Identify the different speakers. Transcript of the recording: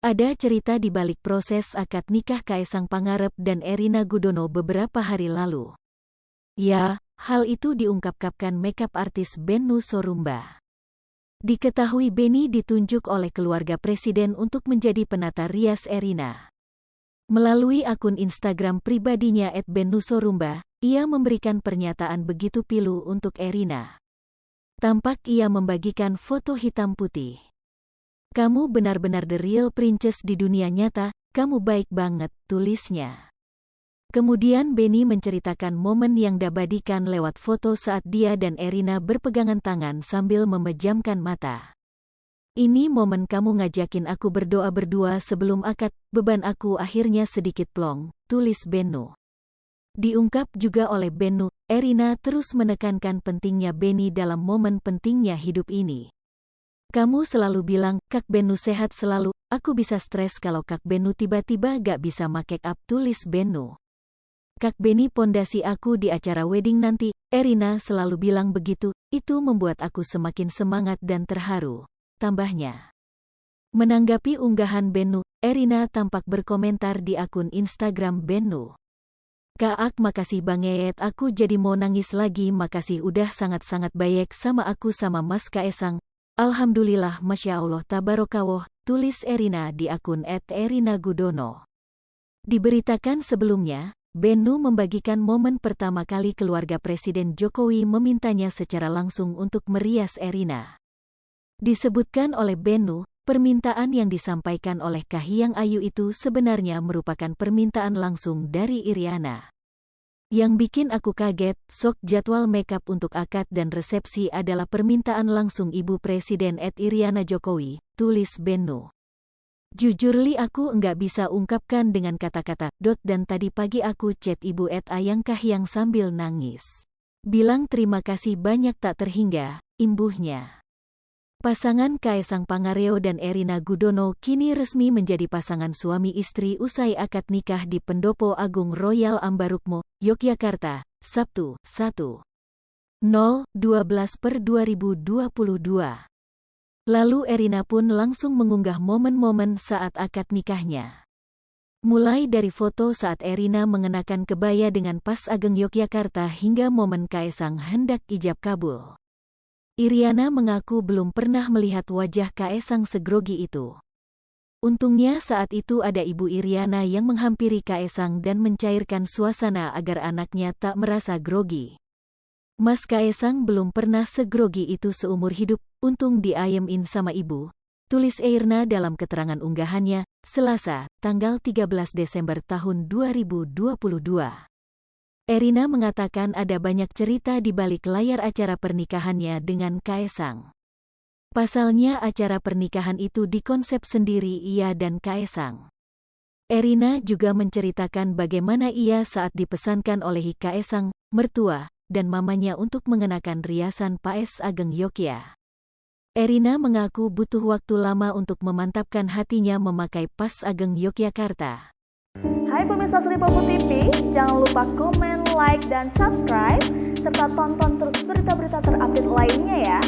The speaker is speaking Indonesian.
Speaker 1: Ada cerita di balik proses akad nikah Kaesang Pangarep dan Erina Gudono beberapa hari lalu. Ya, hal itu diungkapkan makeup artis Bennu Sorumba. Diketahui Benny ditunjuk oleh keluarga presiden untuk menjadi penata rias Erina. Melalui akun Instagram pribadinya @bennusorumba, ia memberikan pernyataan begitu pilu untuk Erina. Tampak ia membagikan foto hitam putih. "Kamu benar-benar the real princess di dunia nyata, kamu baik banget," tulisnya. Kemudian Benny menceritakan momen yang diabadikan lewat foto saat dia dan Erina berpegangan tangan sambil memejamkan mata. "Ini momen kamu ngajakin aku berdoa berdua sebelum akad, beban aku akhirnya sedikit plong," tulis Bennu. Diungkap juga oleh Bennu, Erina terus menekankan pentingnya Benny dalam momen pentingnya hidup ini. "Kamu selalu bilang, Kak Bennu sehat selalu, aku bisa stres kalau Kak Bennu tiba-tiba gak bisa make up," tulis Bennu. "Kak Benny pondasi aku di acara wedding nanti, Erina selalu bilang begitu, itu membuat aku semakin semangat dan terharu," tambahnya. Menanggapi unggahan Bennu, Erina tampak berkomentar di akun Instagram Bennu. "Kak, makasih banget, aku jadi mau nangis lagi, makasih udah sangat-sangat baik sama aku sama Mas Kaesang. Alhamdulillah, Masya Allah Tabarokallah," tulis Erina di akun @erinagudono. Diberitakan sebelumnya, Bennu membagikan momen pertama kali keluarga Presiden Jokowi memintanya secara langsung untuk merias Erina. Disebutkan oleh Bennu, permintaan yang disampaikan oleh Kahiyang Ayu itu sebenarnya merupakan permintaan langsung dari Iriana. "Yang bikin aku kaget, sok jadwal makeup untuk akad dan resepsi adalah permintaan langsung Ibu Presiden @Iriana Jokowi," tulis Bennu. "Jujur aku enggak bisa ungkapkan dengan kata-kata, dan tadi pagi aku chat Ibu @Ayang Kahiyang sambil nangis. Bilang terima kasih banyak tak terhingga," imbuhnya. Pasangan Kaesang Pangarep dan Erina Gudono kini resmi menjadi pasangan suami istri usai akad nikah di Pendopo Agung Royal Ambarukmo, Yogyakarta, Sabtu, 1/12/2022. Lalu Erina pun langsung mengunggah momen-momen saat akad nikahnya. Mulai dari foto saat Erina mengenakan kebaya dengan pas Ageng Yogyakarta hingga momen Kaesang hendak ijab kabul. Iriana mengaku belum pernah melihat wajah Kaesang segrogi itu. Untungnya saat itu ada ibu Iriana yang menghampiri Kaesang dan mencairkan suasana agar anaknya tak merasa grogi. "Mas Kaesang belum pernah segrogi itu seumur hidup, untung diayemin sama ibu," tulis Erina dalam keterangan unggahannya, Selasa, tanggal 13 Desember tahun 2022. Erina mengatakan ada banyak cerita di balik layar acara pernikahannya dengan Kaesang. Pasalnya acara pernikahan itu dikonsep sendiri ia dan Kaesang. Erina juga menceritakan bagaimana ia saat dipesankan oleh Kaesang, mertua, dan mamanya untuk mengenakan riasan Paes Ageng Yogyakarta. Erina mengaku butuh waktu lama untuk memantapkan hatinya memakai Pas Ageng Yogyakarta.
Speaker 2: Hai pemirsa Sri Popo TV, jangan lupa komen, like, dan subscribe, serta tonton terus berita-berita terupdate lainnya ya.